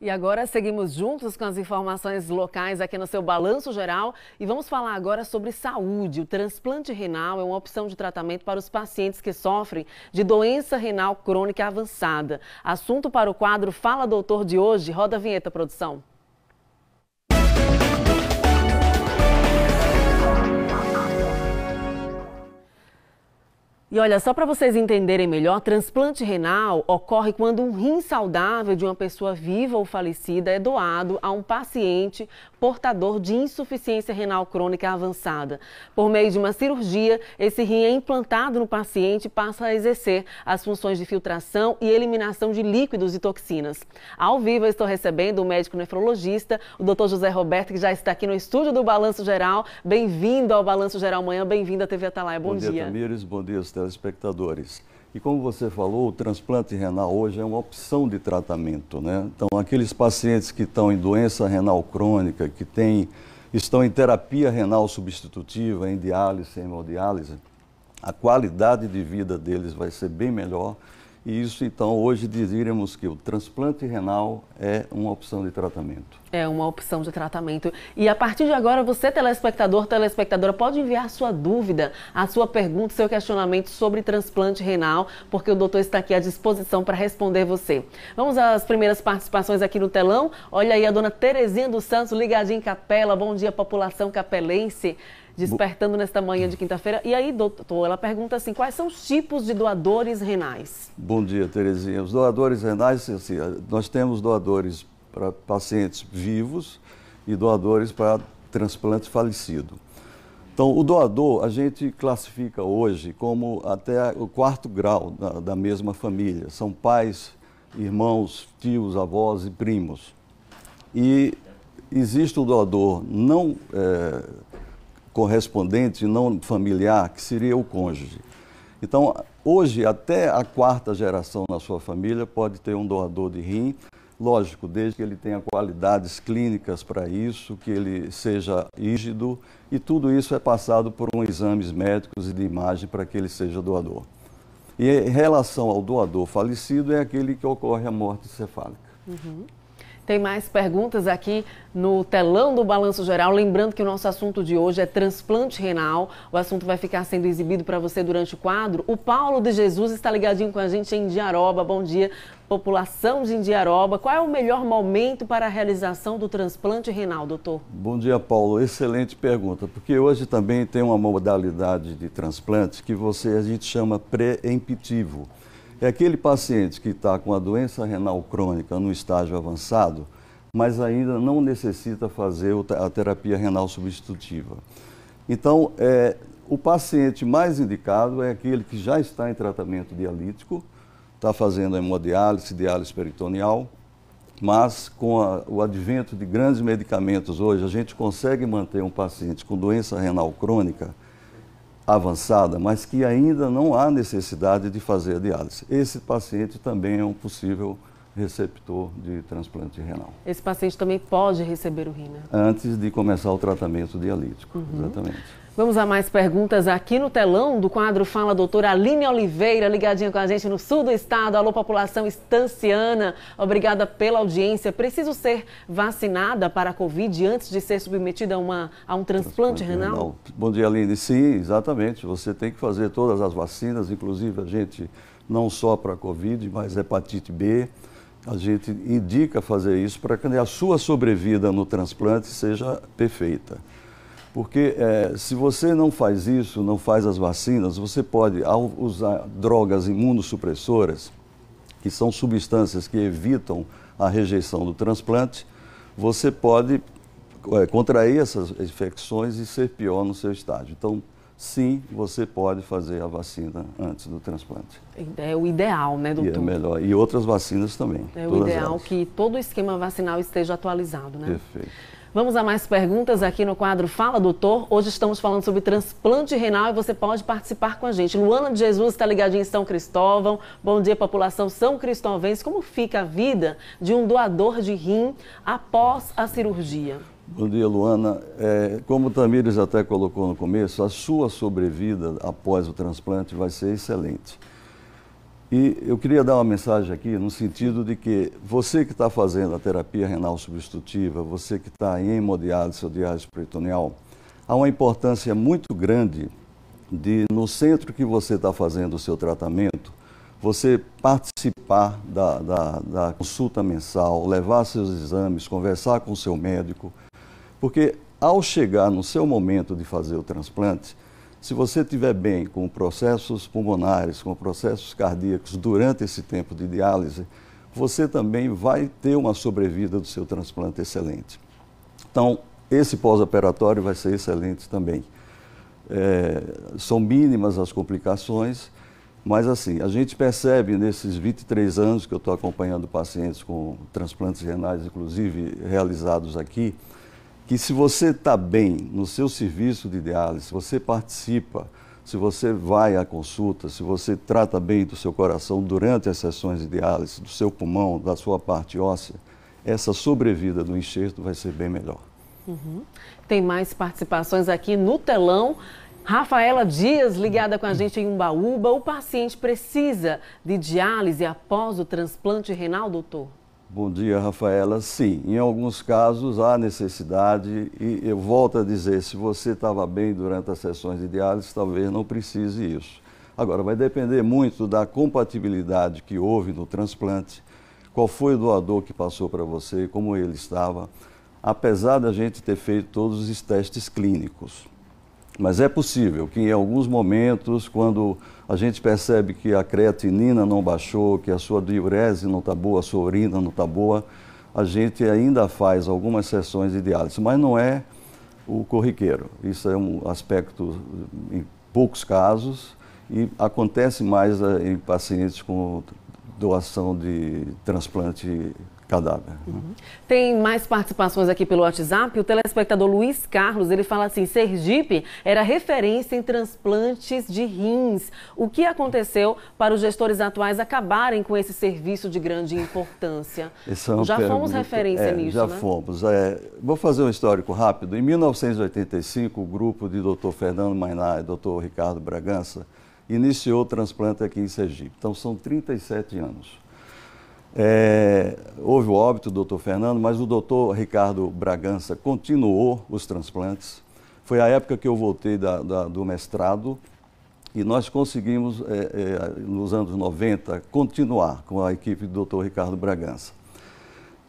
E agora seguimos juntos com as informações locais aqui no seu Balanço Geral e vamos falar agora sobre saúde. O transplante renal é uma opção de tratamento para os pacientes que sofrem de doença renal crônica avançada. Assunto para o quadro Fala Doutor de hoje. Roda a vinheta, produção. E olha, só para vocês entenderem melhor, transplante renal ocorre quando um rim saudável de uma pessoa viva ou falecida é doado a um paciente portador de insuficiência renal crônica avançada. Por meio de uma cirurgia, esse rim é implantado no paciente e passa a exercer as funções de filtração e eliminação de líquidos e toxinas. Ao vivo, eu estou recebendo o médico nefrologista, o Dr. José Roberto, que já está aqui no estúdio do Balanço Geral. Bem-vindo ao Balanço Geral Manhã, bem-vindo à TV Atalaia. Bom dia. Bom dia, Tamires. Bom dia, telespectadores. E como você falou, o transplante renal hoje é uma opção de tratamento, né? Então, aqueles pacientes que estão em doença renal crônica, que estão em terapia renal substitutiva, em diálise, hemodiálise, a qualidade de vida deles vai ser bem melhor. E isso, então, hoje diríamos que o transplante renal é uma opção de tratamento. É uma opção de tratamento. E a partir de agora, você, telespectador, telespectadora, pode enviar sua dúvida, a sua pergunta, seu questionamento sobre transplante renal, porque o doutor está aqui à disposição para responder você. Vamos às primeiras participações aqui no telão. Olha aí a dona Terezinha dos Santos, ligadinha em Capela. Bom dia, população capelense. Despertando nesta manhã de quinta-feira. E aí, doutor, ela pergunta assim, quais são os tipos de doadores renais? Bom dia, Terezinha. Os doadores renais, assim, nós temos doadores para pacientes vivos e doadores para transplante falecido. Então, o doador, a gente classifica hoje como até o 4º grau da mesma família. São pais, irmãos, tios, avós e primos. E existe o doador não correspondente, não familiar, que seria o cônjuge. Então, hoje, até a 4ª geração na sua família pode ter um doador de rim, lógico, desde que ele tenha qualidades clínicas para isso, que ele seja rígido, e tudo isso é passado por exames médicos e de imagem para que ele seja doador. E em relação ao doador falecido, é aquele que ocorre a morte cefálica. Uhum. Tem mais perguntas aqui no telão do Balanço Geral. Lembrando que o nosso assunto de hoje é transplante renal. O assunto vai ficar sendo exibido para você durante o quadro. O Paulo de Jesus está ligadinho com a gente em Indiaroba. Bom dia, população de Indiaroba. Qual é o melhor momento para a realização do transplante renal, doutor? Bom dia, Paulo. Excelente pergunta, porque hoje também tem uma modalidade de transplante que a gente chama pré-emptivo. É aquele paciente que está com a doença renal crônica no estágio avançado, mas ainda não necessita fazer a terapia renal substitutiva. Então, o paciente mais indicado é aquele que já está em tratamento dialítico, está fazendo hemodiálise, diálise peritoneal, mas com o advento de grandes medicamentos hoje, a gente consegue manter um paciente com doença renal crônica avançada, mas que ainda não há necessidade de fazer a diálise. Esse paciente também é um possível receptor de transplante renal. Esse paciente também pode receber o rim, né? Antes de começar o tratamento dialítico, exatamente. Vamos a mais perguntas aqui no telão do quadro Fala Doutora. Aline Oliveira, ligadinha com a gente no sul do estado. Alô, população estanciana. Obrigada pela audiência. Preciso ser vacinada para a Covid antes de ser submetida a um transplante renal? Bom dia, Aline. Sim, exatamente. Você tem que fazer todas as vacinas, inclusive a gente não só para a Covid, mas hepatite B. A gente indica fazer isso para que a sua sobrevida no transplante seja perfeita. Porque se você não faz isso, não faz as vacinas, você pode, ao usar drogas imunossupressoras, que são substâncias que evitam a rejeição do transplante, você pode contrair essas infecções e ser pior no seu estágio. Então, sim, você pode fazer a vacina antes do transplante. É o ideal, né, doutor? E é melhor. E outras vacinas também. É o ideal que todo o esquema vacinal esteja atualizado, né? Perfeito. Vamos a mais perguntas aqui no quadro Fala Doutor. Hoje estamos falando sobre transplante renal e você pode participar com a gente. Luana de Jesus está ligadinha em São Cristóvão. Bom dia, população são cristovense. Como fica a vida de um doador de rim após a cirurgia? Bom dia, Luana. Como o Tamires até colocou no começo, a sua sobrevida após o transplante vai ser excelente. E eu queria dar uma mensagem aqui no sentido de que você que está fazendo a terapia renal substitutiva, você que está em hemodiálise ou diálise peritoneal, há uma importância muito grande de, no centro que você está fazendo o seu tratamento, você participar da consulta mensal, levar seus exames, conversar com o seu médico, porque ao chegar no seu momento de fazer o transplante, se você estiver bem com processos pulmonares, com processos cardíacos durante esse tempo de diálise, você também vai ter uma sobrevida do seu transplante excelente. Então, esse pós-operatório vai ser excelente também. São mínimas as complicações, mas assim, a gente percebe nesses 23 anos que eu estou acompanhando pacientes com transplantes renais, inclusive realizados aqui, que se você está bem no seu serviço de diálise, se você participa, se você vai à consulta, se você trata bem do seu coração durante as sessões de diálise, do seu pulmão, da sua parte óssea, essa sobrevida do enxerto vai ser bem melhor. Uhum. Tem mais participações aqui no telão. Rafaela Dias, ligada com a gente em Umbaúba. O paciente precisa de diálise após o transplante renal, doutor? Bom dia, Rafaela. Sim, em alguns casos há necessidade e eu volto a dizer, se você estava bem durante as sessões de diálise, talvez não precise isso. Agora, vai depender muito da compatibilidade que houve no transplante, qual foi o doador que passou para você, como ele estava, apesar da gente ter feito todos os testes clínicos. Mas é possível que em alguns momentos, quando a gente percebe que a creatinina não baixou, que a sua diurese não está boa, a sua urina não está boa, a gente ainda faz algumas sessões de diálise, mas não é o corriqueiro. Isso é um aspecto em poucos casos e acontece mais em pacientes com doação de transplante cadáver. Uhum. Tem mais participações aqui pelo WhatsApp. O telespectador Luiz Carlos, ele fala assim: Sergipe era referência em transplantes de rins. O que aconteceu para os gestores atuais acabarem com esse serviço de grande importância? Já fomos referência nisso, já né? Fomos. Vou fazer um histórico rápido. Em 1985, o grupo de Dr. Fernando Mainá e Dr. Ricardo Bragança iniciou o transplante aqui em Sergipe. Então, são 37 anos. Houve o óbito do Dr. Fernando, mas o Dr. Ricardo Bragança continuou os transplantes. Foi a época que eu voltei do mestrado e nós conseguimos, nos anos 90, continuar com a equipe do Dr. Ricardo Bragança.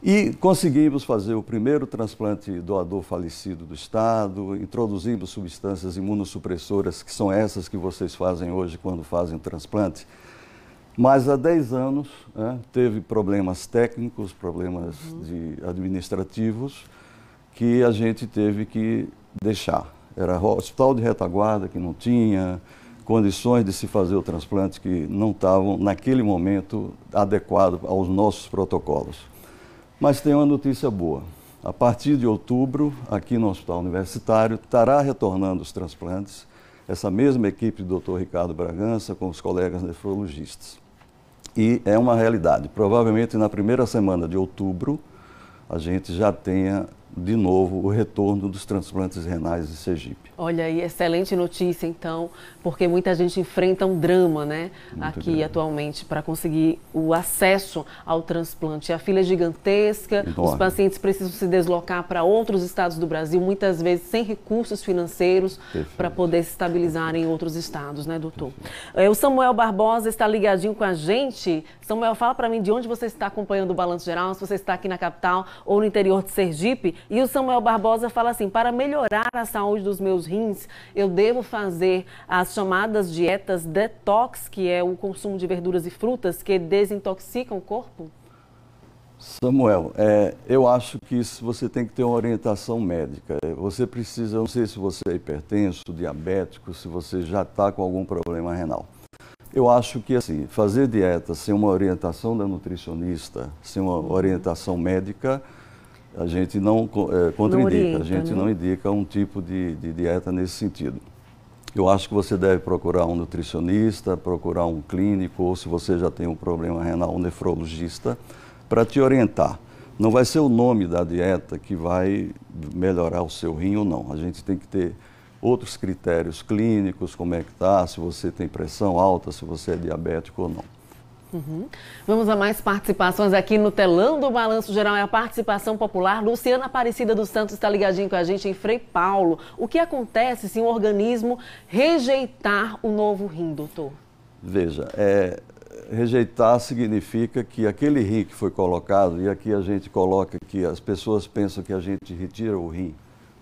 E conseguimos fazer o primeiro transplante doador falecido do Estado, introduzimos substâncias imunossupressoras, que são essas que vocês fazem hoje quando fazem o transplante. Mas há 10 anos teve problemas técnicos, problemas administrativos, que a gente teve que deixar. Era hospital de retaguarda que não tinha condições de se fazer o transplante, que não estavam, naquele momento, adequados aos nossos protocolos. Mas tem uma notícia boa. A partir de outubro, aqui no Hospital Universitário, estará retornando os transplantes, essa mesma equipe do Dr. Ricardo Bragança com os colegas nefrologistas. E é uma realidade. Provavelmente na primeira semana de outubro, a gente já tenha de novo o retorno dos transplantes renais de Sergipe. Olha aí, excelente notícia então, porque muita gente enfrenta um drama, né, aqui grande atualmente para conseguir o acesso ao transplante. A fila é gigantesca, os pacientes precisam se deslocar para outros estados do Brasil, muitas vezes sem recursos financeiros para poder se estabilizar em outros estados, né, doutor? O Samuel Barbosa está ligadinho com a gente. Samuel, fala para mim de onde você está acompanhando o Balanço Geral, se você está aqui na capital ou no interior de Sergipe. E o Samuel Barbosa fala assim: para melhorar a saúde dos meus rins, eu devo fazer as chamadas dietas detox, que é o consumo de verduras e frutas que desintoxicam o corpo? Samuel, eu acho que isso você tem que ter uma orientação médica. Você precisa, não sei se você é hipertenso, diabético, se você já está com algum problema renal. Eu acho que assim, fazer dieta sem uma orientação da nutricionista, sem uma orientação médica, a gente não contraindica, a gente não indica um tipo de dieta nesse sentido. Eu acho que você deve procurar um nutricionista, procurar um clínico, ou se você já tem um problema renal, um nefrologista, para te orientar. Não vai ser o nome da dieta que vai melhorar o seu rim ou não. A gente tem que ter outros critérios clínicos, como é que está, se você tem pressão alta, se você é diabético ou não. Vamos a mais participações aqui no telão do Balanço Geral. É a participação popular. Luciana Aparecida dos Santos está ligadinho com a gente em Frei Paulo. O que acontece se um organismo rejeitar o novo rim, doutor? Veja, rejeitar significa que aquele rim que foi colocado, e aqui a gente coloca que as pessoas pensam que a gente retira o rim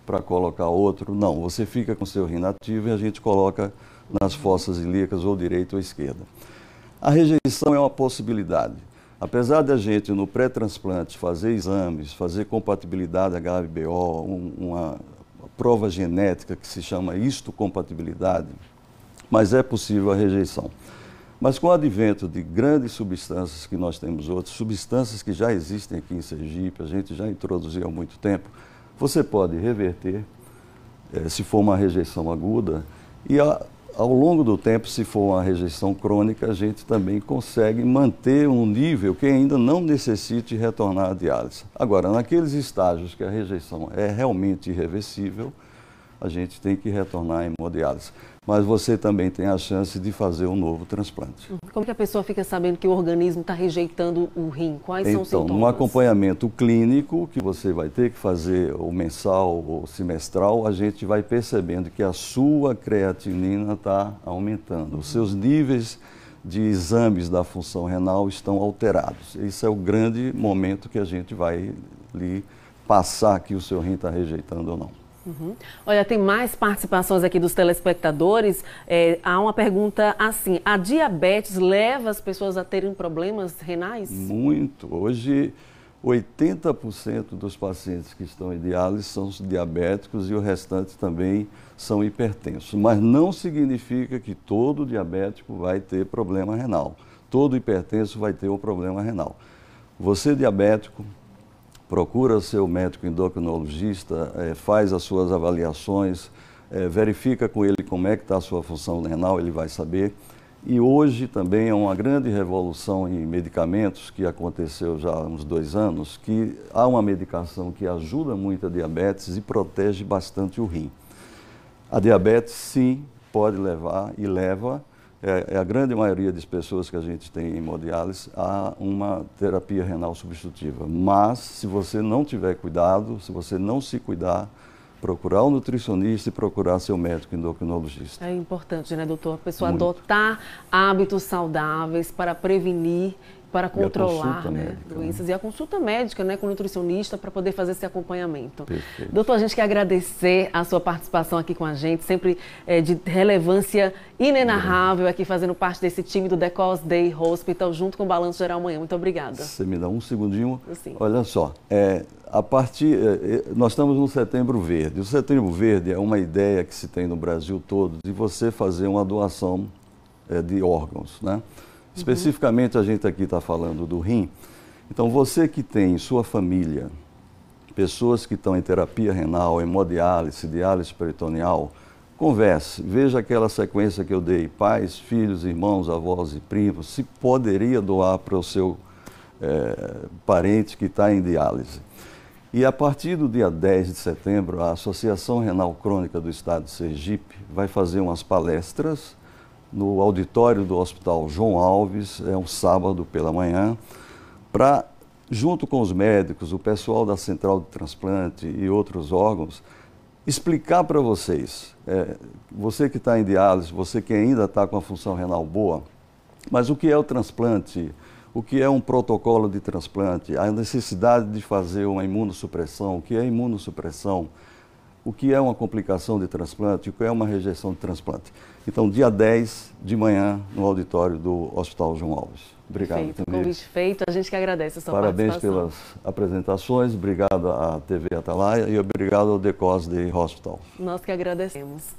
para colocar outro. Não, você fica com o seu rim nativo e a gente coloca nas fossas ilíacas ou direita ou esquerda. A rejeição é uma possibilidade. Apesar da gente, no pré-transplante, fazer exames, fazer compatibilidade HBO, uma prova genética que se chama histocompatibilidade, mas é possível a rejeição. Mas com o advento de grandes substâncias que nós temos outras, substâncias que já existem aqui em Sergipe, a gente já introduziu há muito tempo, você pode reverter, se for uma rejeição aguda, e ao longo do tempo, se for uma rejeição crônica, a gente também consegue manter um nível que ainda não necessite retornar à diálise. Agora, naqueles estágios que a rejeição é realmente irreversível, a gente tem que retornar à hemodiálise. Mas você também tem a chance de fazer um novo transplante. Como que a pessoa fica sabendo que o organismo está rejeitando o rim? Quais são os sintomas? Então, no acompanhamento clínico, que você vai ter que fazer ou mensal ou semestral, a gente vai percebendo que a sua creatinina está aumentando. Os seus níveis de exames da função renal estão alterados. Esse é o grande momento que a gente vai lhe passar que o seu rim está rejeitando ou não. Olha, tem mais participações aqui dos telespectadores. Há uma pergunta assim: a diabetes leva as pessoas a terem problemas renais? Muito. Hoje, 80% dos pacientes que estão em diálise são diabéticos e o restante também são hipertensos. Mas não significa que todo diabético vai ter problema renal. Todo hipertenso vai ter um problema renal. Você diabético, procura o seu médico endocrinologista, faz as suas avaliações, verifica com ele como é que está a sua função renal, ele vai saber. E hoje também é uma grande revolução em medicamentos que aconteceu já há uns 2 anos, que há uma medicação que ajuda muito a diabetes e protege bastante o rim. A diabetes, sim, pode levar e leva, a grande maioria das pessoas que a gente tem em hemodiálise, a uma terapia renal substitutiva. Mas, se você não tiver cuidado, se você não se cuidar, procurar um nutricionista e procurar seu médico endocrinologista. É importante, né, doutor? A pessoa adotar hábitos saudáveis para prevenir, para controlar, né, doenças. E a consulta médica, né, com o nutricionista para poder fazer esse acompanhamento. Perfeito. Doutor, a gente quer agradecer a sua participação aqui com a gente, sempre de relevância inenarrável aqui fazendo parte desse time do The Cause Day Hospital, junto com o Balanço Geral amanhã. Muito obrigada. Você me dá um segundinho? Sim. Olha só, nós estamos no Setembro Verde. O Setembro Verde é uma ideia que se tem no Brasil todo de você fazer uma doação de órgãos, né? Especificamente, a gente aqui está falando do rim. Então, você que tem em sua família pessoas que estão em terapia renal, hemodiálise, diálise peritoneal, converse, veja aquela sequência que eu dei, pais, filhos, irmãos, avós e primos, se poderia doar para o seu parente que está em diálise. E a partir do dia 10 de setembro, a Associação Renal Crônica do Estado de Sergipe vai fazer umas palestras no auditório do Hospital João Alves, um sábado pela manhã, para, junto com os médicos, o pessoal da Central de Transplante e outros órgãos, explicar para vocês, você que está em diálise, você que ainda está com a função renal boa, mas o que é o transplante, o que é um protocolo de transplante, a necessidade de fazer uma imunossupressão, o que é imunossupressão, o que é uma complicação de transplante, o que é uma rejeição de transplante. Então, dia 10 de manhã, no auditório do Hospital João Alves. Obrigado, Feito, convite feito. A gente que agradece a sua participação. Parabéns pelas apresentações, obrigado à TV Atalaia e obrigado ao The Cause Day Hospital. Nós que agradecemos.